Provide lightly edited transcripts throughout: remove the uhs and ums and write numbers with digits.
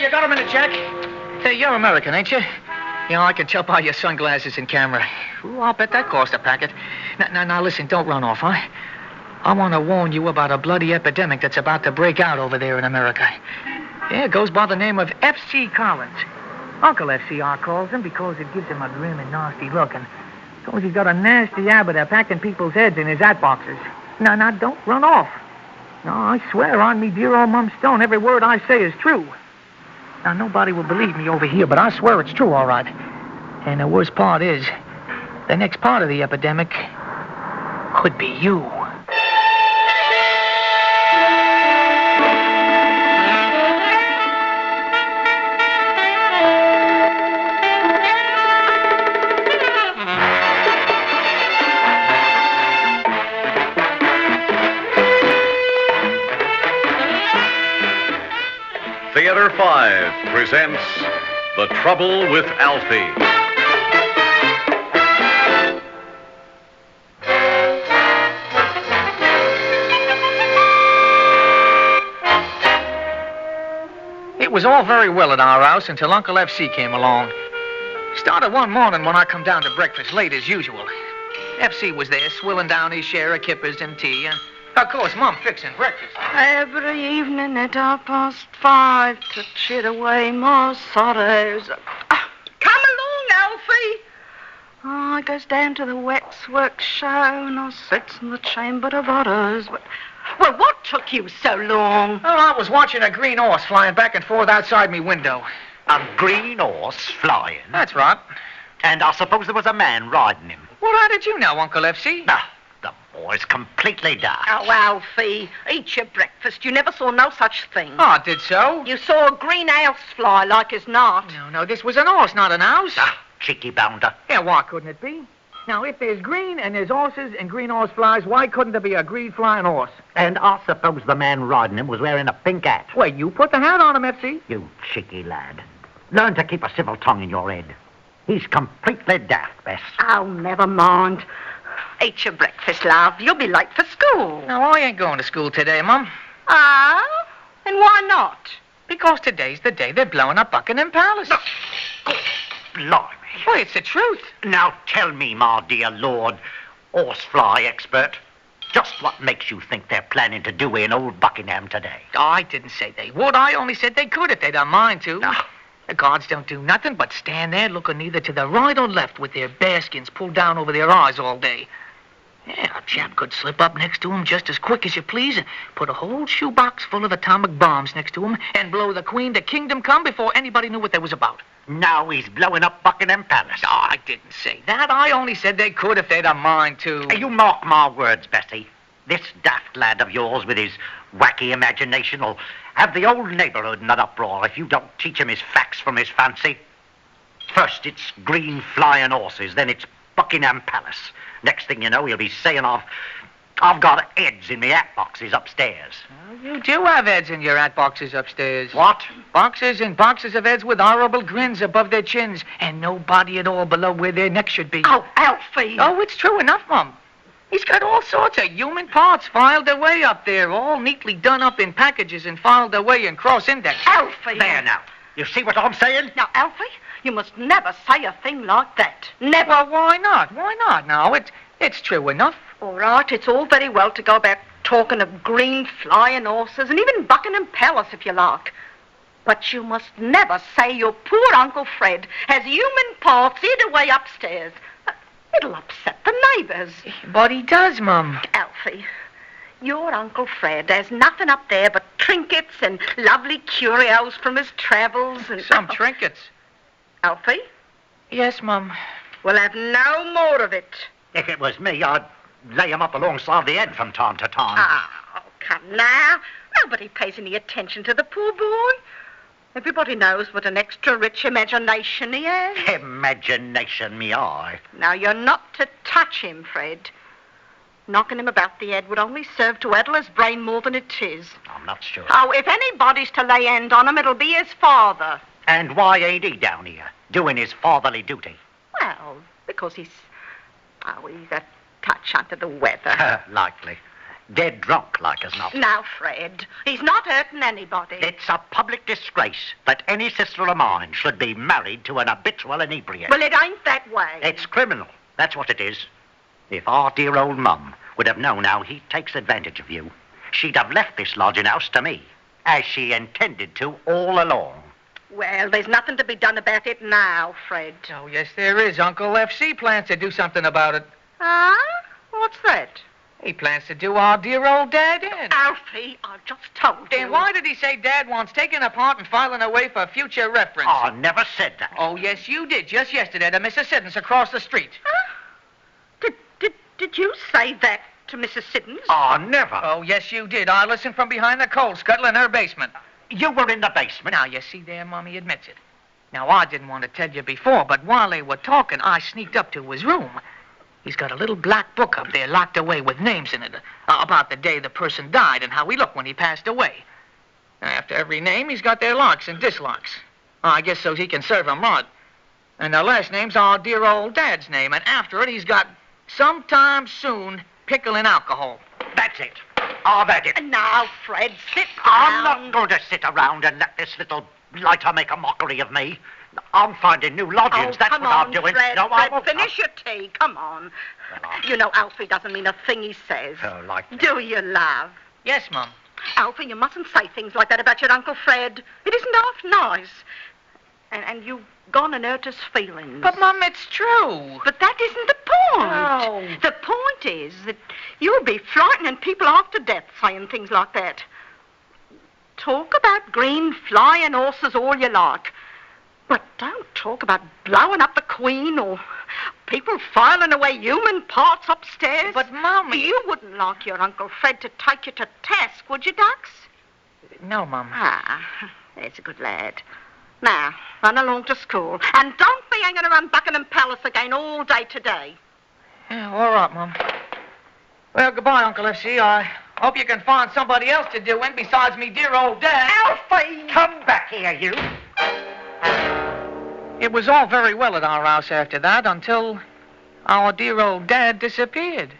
You got a minute, Jack? Hey, you're American, ain't you? You know, I can tell by your sunglasses and camera. Ooh, I'll bet that cost a packet. Now, listen, don't run off, huh? I want to warn you about a bloody epidemic that's about to break out over there in America. Yeah, it goes by the name of F.C. Collins. Uncle FCR calls him because it gives him a grim and nasty look, and because he's got a nasty habit of packing people's heads in his hat boxes. Now, don't run off. No, I swear on me dear old Mum Stone, every word I say is true. Now, nobody will believe me over here, but I swear it's true, all right. And the worst part is, the next part of the epidemic could be you. Theater 5 presents The Trouble with Alphie. It was all very well at our house until Uncle F.C. came along. Started one morning when I come down to breakfast late as usual. F.C. was there swilling down his share of kippers and tea, and of course, Mum fixing breakfast. Every evening at 5:30 to chit away my sorrows. Come along, Alphie. I goes down to the waxworks show and I sits in the chamber of horrors. Well, what took you so long? Well, I was watching a green horse flying back and forth outside me window. A green horse flying? That's right. And I suppose there was a man riding him. Well, how did you know, Uncle F.C.? The boy's completely daft. Oh, Alphie, eat your breakfast. You never saw no such thing. Oh, I did so. You saw a green house fly like as not. No, this was an horse, not an house. Cheeky bounder. Yeah, why couldn't it be? Now, if there's green and there's horses and green horse flies, why couldn't there be a green flying horse? And I suppose the man riding him was wearing a pink hat. Well, you put the hat on him, F.C. You cheeky lad. Learn to keep a civil tongue in your head. He's completely daft, Bess. Oh, never mind. Eat your breakfast, love. You'll be late for school. No, I ain't going to school today, Mum. Ah? And why not? Because today's the day they're blowing up Buckingham Palace. Blimey. Well, it's the truth. Now tell me, my dear Lord, horsefly expert, just what makes you think they're planning to do in old Buckingham today? Oh, I didn't say they would. I only said they could if they don't mind to. The guards don't do nothing but stand there looking either to the right or left with their bearskins pulled down over their eyes all day. Yeah, a chap could slip up next to him just as quick as you please and put a whole shoebox full of atomic bombs next to him and blow the Queen to kingdom come before anybody knew what they was about. Now he's blowing up Buckingham Palace. Oh, I didn't say that. I only said they could if they'd a mind to. You mark my words, Bessie. This daft lad of yours with his wacky imagination will have the old neighborhood in an uproar if you don't teach him his facts from his fancy. First it's green flying horses, then it's Buckingham Palace. Next thing you know, he'll be saying I've got heads in my hat boxes upstairs. Well, you do have heads in your hat boxes upstairs. What? Boxes and boxes of heads with horrible grins above their chins and no body at all below where their necks should be. Oh, Alphie. Oh, it's true enough, Mum. He's got all sorts of human parts filed away up there, all neatly done up in packages and filed away in cross-index. Alphie. There now. You see what I'm saying? Now, Alphie, you must never say a thing like that. Never. Well, why not? Why not? No, it's true enough. All right, it's all very well to go about talking of green flying horses and even Buckingham Palace, if you like. But you must never say your poor Uncle Fred has human parts hid away upstairs. It'll upset the neighbours. But he does, Mum. Alphie, your Uncle Fred has nothing up there but trinkets and lovely curios from his travels and... Some trinkets. Alphie? Yes, Mum. We'll have no more of it. If it was me, I'd lay him up alongside the head from time to time. Oh, come now. Nobody pays any attention to the poor boy. Everybody knows what an extra rich imagination he has. Imagination, me eye. Now, you're not to touch him, Fred. Knocking him about the head would only serve to addle his brain more than it is. I'm not sure. Oh, if anybody's to lay hand on him, it'll be his father. And why ain't he down here, doing his fatherly duty? Well, because he's a touch under the weather. Likely. Dead drunk, like as not. Now, Fred, he's not hurting anybody. It's a public disgrace that any sister of mine should be married to an habitual inebriate. Well, it ain't that way. It's criminal. That's what it is. If our dear old mum would have known how he takes advantage of you, she'd have left this lodging house to me, as she intended to all along. Well, there's nothing to be done about it now, Fred. Oh, yes, there is. Uncle F.C. plans to do something about it. Huh? What's that? He plans to do our dear old Dad in. Alfie, I just told you. Then why did he say Dad wants taken apart and filing away for future reference? I never said that. Oh, yes, you did, just yesterday to Mrs. Siddons across the street. Huh? Did you say that to Mrs. Siddons? I never. Oh, yes, you did. I listened from behind the coal scuttle in her basement. You were in the basement. Now, you see there, Mommy admits it. Now, I didn't want to tell you before, but while they were talking, I sneaked up to his room. He's got a little black book up there locked away with names in it about the day the person died and how he looked when he passed away. After every name, he's got their likes and dislikes. I guess so he can serve 'em right. And the last name's our dear old Dad's name, and after it, he's got sometime soon pickling alcohol. That's it. I've had it. Now, Fred, sit down. I'm not going to sit around and let this little blighter make a mockery of me. I'm finding new lodgings. That's come what on, I'm doing. Fred, No, I Fred, won't. finish your tea. Come on. You know, Alfie doesn't mean a thing he says. Oh, like that. Do you, love? Yes, Mum. Alfie, you mustn't say things like that about your Uncle Fred. It isn't half nice. And you've gone and hurt his feelings. But, Mum, it's true. But that isn't the point. No. The point is that you'll be frightening people after death saying things like that. Talk about green flying horses all you like, but don't talk about blowing up the Queen or people filing away human parts upstairs. But, Mum... You wouldn't like your Uncle Fred to take you to task, would you, Dux? No, Mum. Ah, there's a good lad. Now, run along to school. And don't be hanging around Buckingham Palace again all day today. Yeah, all right, Mum. Well, goodbye, Uncle F.C. I hope you can find somebody else to do in besides me dear old Dad. Alfie! Come back here, you. It was all very well at our house after that until our dear old Dad disappeared.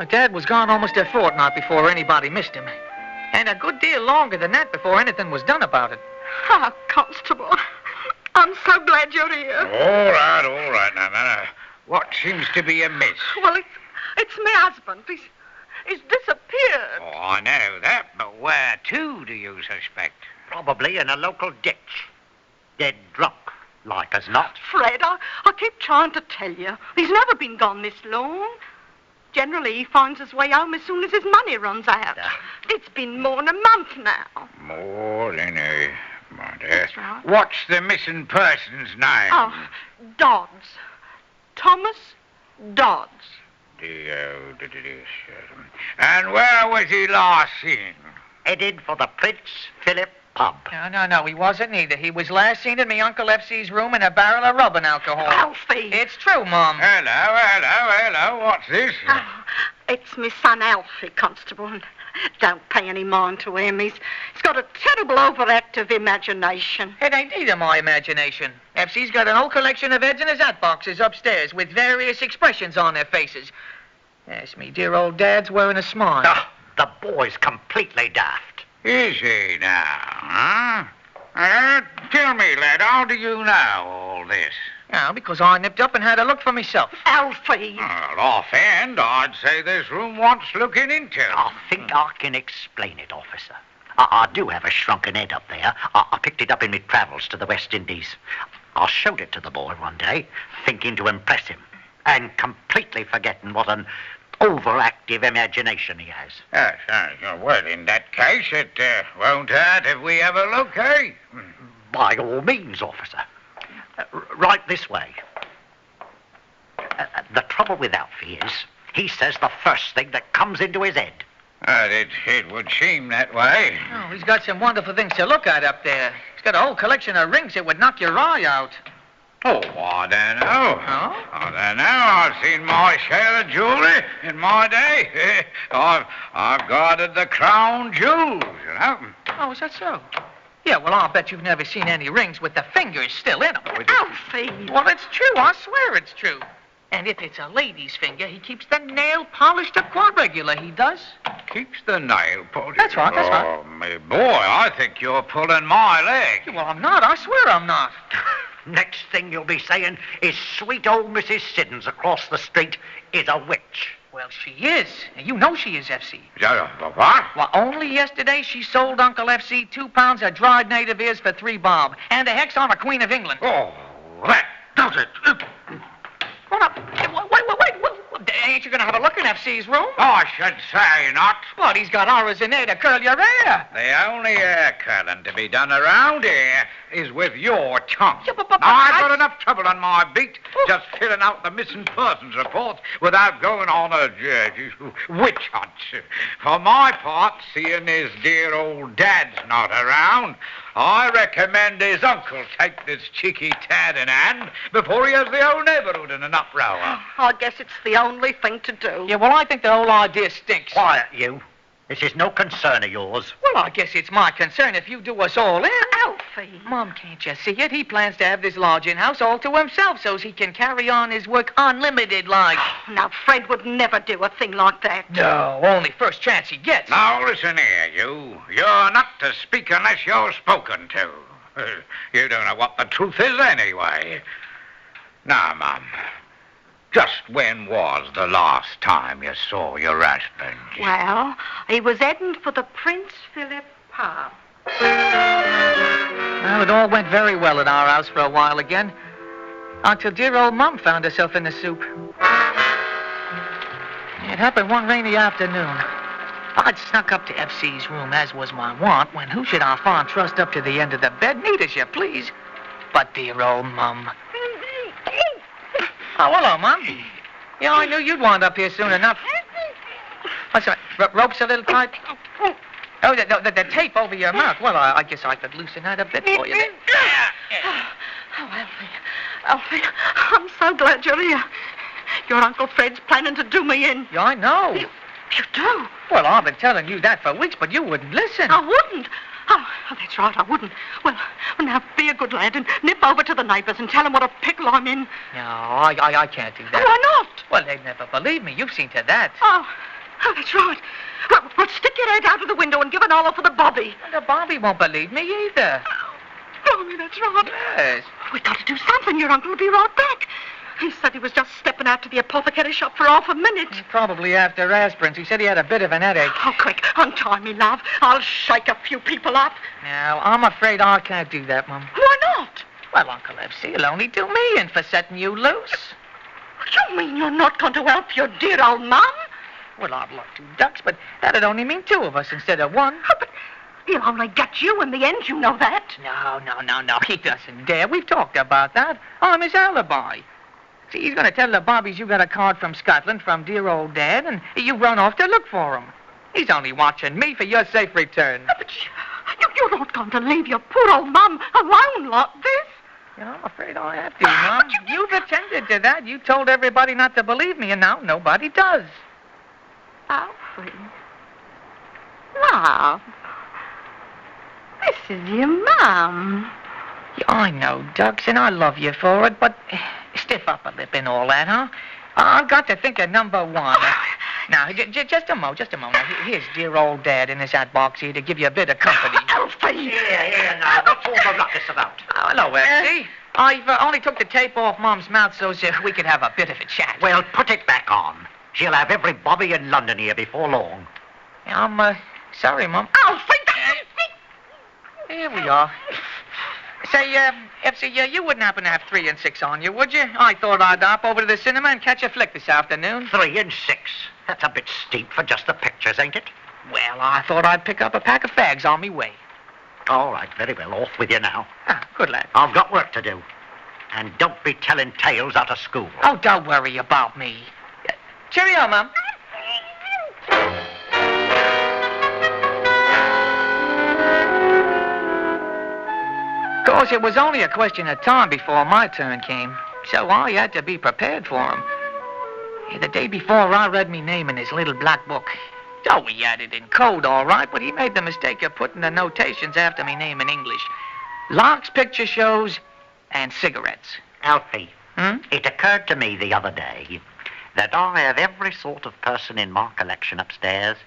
Dad was gone almost a fortnight before anybody missed him. And a good deal longer than that before anything was done about it. Ah, Constable, I'm so glad you're here. All right, now. What seems to be amiss? Well, it's my husband. He's disappeared. Oh, I know that, but where to do you suspect? Probably in a local ditch. Dead drunk, like as not. Fred, I keep trying to tell you. He's never been gone this long. Generally, he finds his way home as soon as his money runs out. It's been more than a month now. More than a month. That's right. What's the missing person's name? Oh, Dodds. Thomas Dodds. And where was he last seen? Headed for the Prince Philip pub. No, he wasn't either. He was last seen in me Uncle F.C.'s room in a barrel of rubbing alcohol. Alfie! It's true, Mum. Hello. What's this? Oh, it's my son Alfie, Constable. And don't pay any mind to him. He's got a terrible overactive imagination. It ain't either my imagination. F.C.'s got an old collection of heads in his hat boxes upstairs with various expressions on their faces. Yes, me dear old Dad's wearing a smile. Ah, the boy's completely daft. Is he now, huh? Tell me, lad, how do you know all this? Yeah, because I nipped up and had a look for myself. Alfie! Well, offhand, I'd say this room wants looking into. I think I can explain it, officer. I do have a shrunken head up there. I picked it up in my travels to the West Indies. I showed it to the boy one day, thinking to impress him, and completely forgetting what an overactive imagination he has. Yes, well, in that case, it won't hurt if we have a look, eh? By all means, officer. Right this way. The trouble with Alfie is, he says the first thing that comes into his head. It would seem that way. Oh, he's got some wonderful things to look at up there. He's got a whole collection of rings that would knock your eye out. Oh, I don't know. Oh? I don't know. I've seen my share of jewelry in my day. I've guarded the crown jewels, you know. Oh, is that so? Yeah, well, I'll bet you've never seen any rings with the fingers still in them. Alfie! Well, it's true. I swear it's true. And if it's a lady's finger, he keeps the nail polished to quite regular, he does. Keeps the nail polished. That's right, that's right. Oh, me boy, I think you're pulling my leg. Well, I'm not. I swear I'm not. Next thing you'll be saying is sweet old Mrs. Siddons across the street is a witch. Well, she is. And you know she is, FC. What? Well, only yesterday she sold Uncle FC 2 pounds of dried native ears for 3 bob. And a hex on a Queen of England. Oh, that does it. Hold up. Wait. Ain't you going to have a look in FC's room? I should say not. Well, he's got hours in there to curl your hair. The only hair curling to be done around here is with your tongue. Yeah, but I've got enough trouble on my beat just filling out the missing persons reports without going on a witch hunt. For my part, seeing his dear old dad's not around, I recommend his uncle take this cheeky tad in hand before he has the whole neighborhood in an uproar. I guess it's the only thing to do. Yeah, well, I think the whole idea stinks. Quiet, you. This is no concern of yours. Well, I guess it's my concern if you do us all in. Alfie! Mom, can't you see it? He plans to have this lodge in-house all to himself so's he can carry on his work unlimited like. Now, Fred would never do a thing like that. No, only first chance he gets. Now, listen here, you. You're not to speak unless you're spoken to. You don't know what the truth is anyway. Now, Mum, just when was the last time you saw your husband? Well, he was heading for the Prince Philip pub. Well, it all went very well at our house for a while again. Until dear old Mum found herself in the soup. It happened one rainy afternoon. I'd snuck up to FC's room, as was my wont, when who should I find trussed up to the end of the bed, neat as you please, but dear old Mum. Oh, hello, Mum. Yeah, I knew you'd wind up here soon enough. What's that? Rope's a little tight? Oh, the tape over your mouth. Well, I guess I could loosen that a bit for you. Oh, Alfie, I'm so glad you're here. Your Uncle Fred's planning to do me in. Yeah, I know. You do? Well, I've been telling you that for weeks, but you wouldn't listen. I wouldn't. Oh, that's right, I wouldn't. Well, now, be a good lad and nip over to the neighbours and tell them what a pickle I'm in. No, I can't do that. Why not? Well, they'd never believe me. You've seen to that. Oh, that's right. Well, stick your head out of the window and give an holler for the Bobby. And the Bobby won't believe me either. Oh, that's right. Yes. We've got to do something. Your uncle will be right back. He said he was just stepping out to the apothecary shop for half a minute. Probably after aspirins. He said he had a bit of an headache. Oh, quick, untie me, love. I'll shake a few people up. Now, I'm afraid I can't do that, Mum. Why not? Well, Uncle FC will only do me in for setting you loose. You mean you're not going to help your dear old Mum? Well, I'd like 2 ducks, but that'd only mean 2 of us instead of 1. Oh, but he'll only get you in the end, you know that. No. He doesn't dare. We've talked about that. I'm his alibi. See, he's going to tell the Bobbies you got a card from Scotland from dear old Dad, and you run off to look for him. He's only watching me for your safe return. Oh, but you're not going to leave your poor old Mum alone like this. Yeah, I'm afraid I have to, Mum. You've attended to that. You told everybody not to believe me, and now nobody does. Alfie. Love. This is your Mum. Yeah, I know, Ducks, and I love you for it, but stiff upper lip and all that, huh? I've got to think of number 1. Now, just a moment. Now, here's dear old Dad in his hat box here to give you a bit of company. Alfie! Here now. What's all the ruckus about? Oh, hello, FC. I've only took the tape off Mom's mouth so we could have a bit of a chat. Well, put it back on. She'll have every Bobby in London here before long. Yeah, I'm sorry, Mum. Alfie! Here we are. Say, FC, you wouldn't happen to have 3 and 6 on you, would you? I thought I'd hop over to the cinema and catch a flick this afternoon. 3 and 6. That's a bit steep for just the pictures, ain't it? Well, I thought I'd pick up a pack of fags on me way. All right, very well. Off with you now. Ah, good lad. I've got work to do. And don't be telling tales out of school. Oh, don't worry about me. Cheerio, Mum. Of course, it was only a question of time before my turn came, so I had to be prepared for him. The day before, I read me name in his little black book. Oh, he had it in code, all right, but he made the mistake of putting the notations after me name in English. Locks, picture shows, and cigarettes. Alfie, it occurred to me the other day that I have every sort of person in my collection upstairs,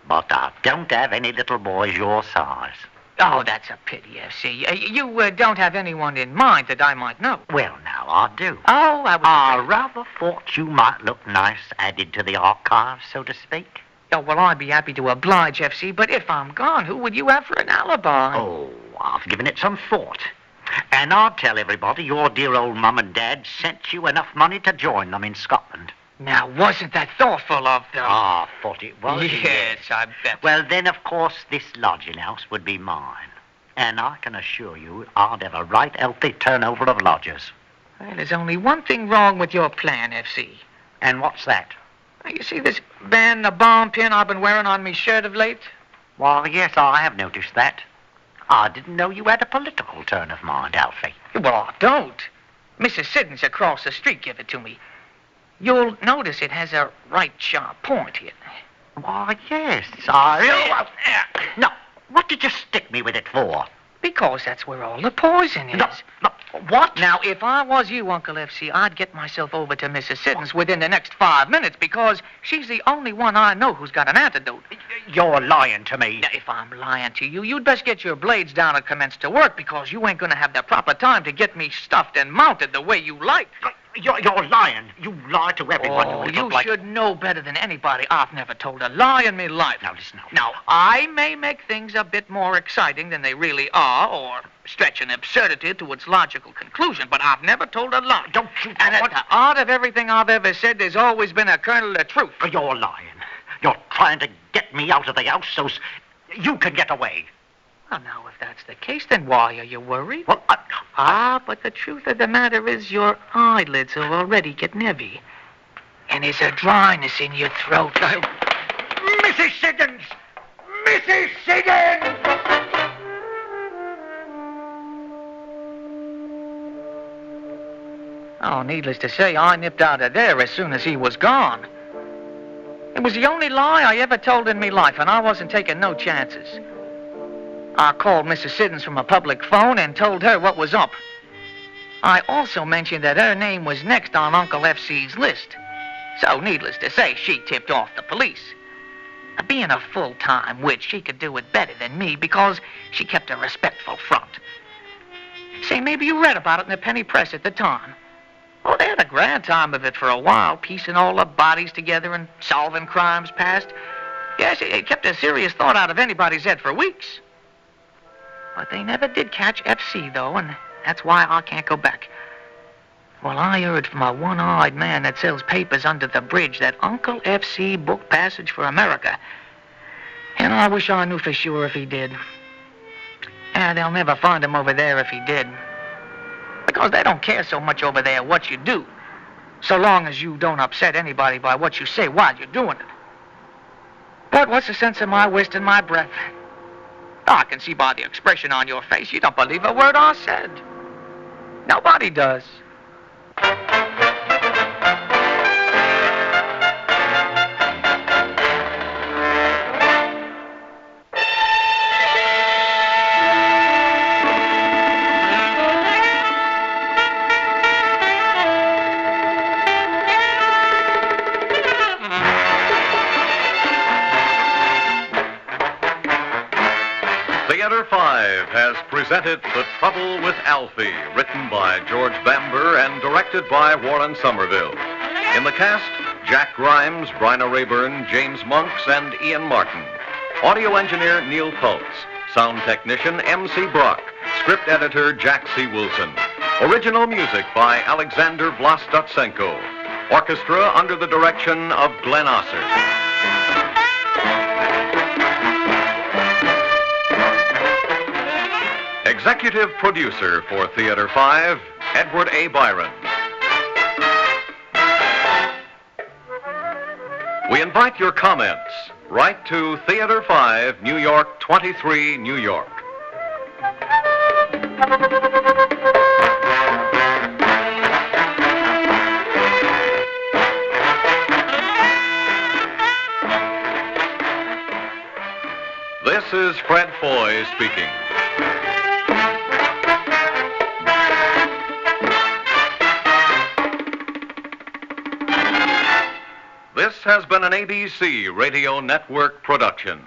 but I don't have any little boys your size. Oh, that's a pity, F.C. You don't have anyone in mind that I might know. Well, now, I do. Oh, I rather thought you might look nice added to the archives, so to speak. Oh, well, I'd be happy to oblige, F.C., but if I'm gone, who would you have for an alibi? Oh, I've given it some thought. And I'll tell everybody your dear old mum and dad sent you enough money to join them in Scotland. Now, wasn't that thoughtful of them? I thought it was. Yes, I bet. Well, then, of course, this lodging house would be mine. And I can assure you I'd have a right healthy turnover of lodgers. Well, there's only one thing wrong with your plan, F.C. And what's that? You see this band, the bomb pin I've been wearing on me shirt of late? Well, yes, I have noticed that. I didn't know you had a political turn of mind, Alfie. Well, I don't. Mrs. Siddons across the street gave it to me. You'll notice it has a right sharp point here. Why, yes, No, what did you stick me with it for? Because that's where all the poison is. No, what? Now, if I was you, Uncle F.C., I'd get myself over to Mrs. Siddons within the next 5 minutes because she's the only one I know who's got an antidote. You're lying to me. Now, if I'm lying to you, you'd best get your blades down and commence to work because you ain't going to have the proper time to get me stuffed and mounted the way you like. You're lying. You lie to everyone. Oh, you should know better than anybody. I've never told a lie in me life. Now, listen. Now, I may make things a bit more exciting than they really are, or stretch an absurdity to its logical conclusion, but I've never told a lie. Don't you... And at the heart of everything I've ever said, there's always been a kernel of truth. You're lying. You're trying to get me out of the house so you can get away. Well, now, if that's the case, then why are you worried? Well, but the truth of the matter is your eyelids are already getting heavy. And there's a dryness in your throat. Mrs. Siddons! Mrs. Siddons! Oh, needless to say, I nipped out of there as soon as he was gone. It was the only lie I ever told in me life, and I wasn't taking no chances. I called Mrs. Siddons from a public phone and told her what was up. I also mentioned that her name was next on Uncle F.C.'s list. So, needless to say, she tipped off the police. Being a full-time witch, she could do it better than me because she kept a respectful front. Say, maybe you read about it in the penny press at the time. Oh, they had a grand time of it for a while, piecing all the bodies together and solving crimes past. Yes, it kept a serious thought out of anybody's head for weeks. But they never did catch F.C., though, and that's why I can't go back. Well, I heard from a one-eyed man that sells papers under the bridge that Uncle F.C. booked passage for America. And I wish I knew for sure if he did. And they'll never find him over there if he did. Because they don't care so much over there what you do, so long as you don't upset anybody by what you say while you're doing it. But what's the sense of my wasting my breath? I can see by the expression on your face you don't believe a word I said. Nobody does. Theater 5 has presented The Trouble with Alphie, written by George Bamber and directed by Warren Somerville. In the cast, Jack Grimes, Bryna Rayburn, James Monks, and Ian Martin. Audio engineer Neil Pultz. Sound technician M.C. Brock. Script editor Jack C. Wilson. Original music by Alexander Vlastotsenko. Orchestra under the direction of Glenn Osser. Executive producer for Theater 5, Edward A. Byron. We invite your comments. Write to Theater 5, New York 23, New York. This is Fred Foy speaking. This has been an ABC Radio Network production.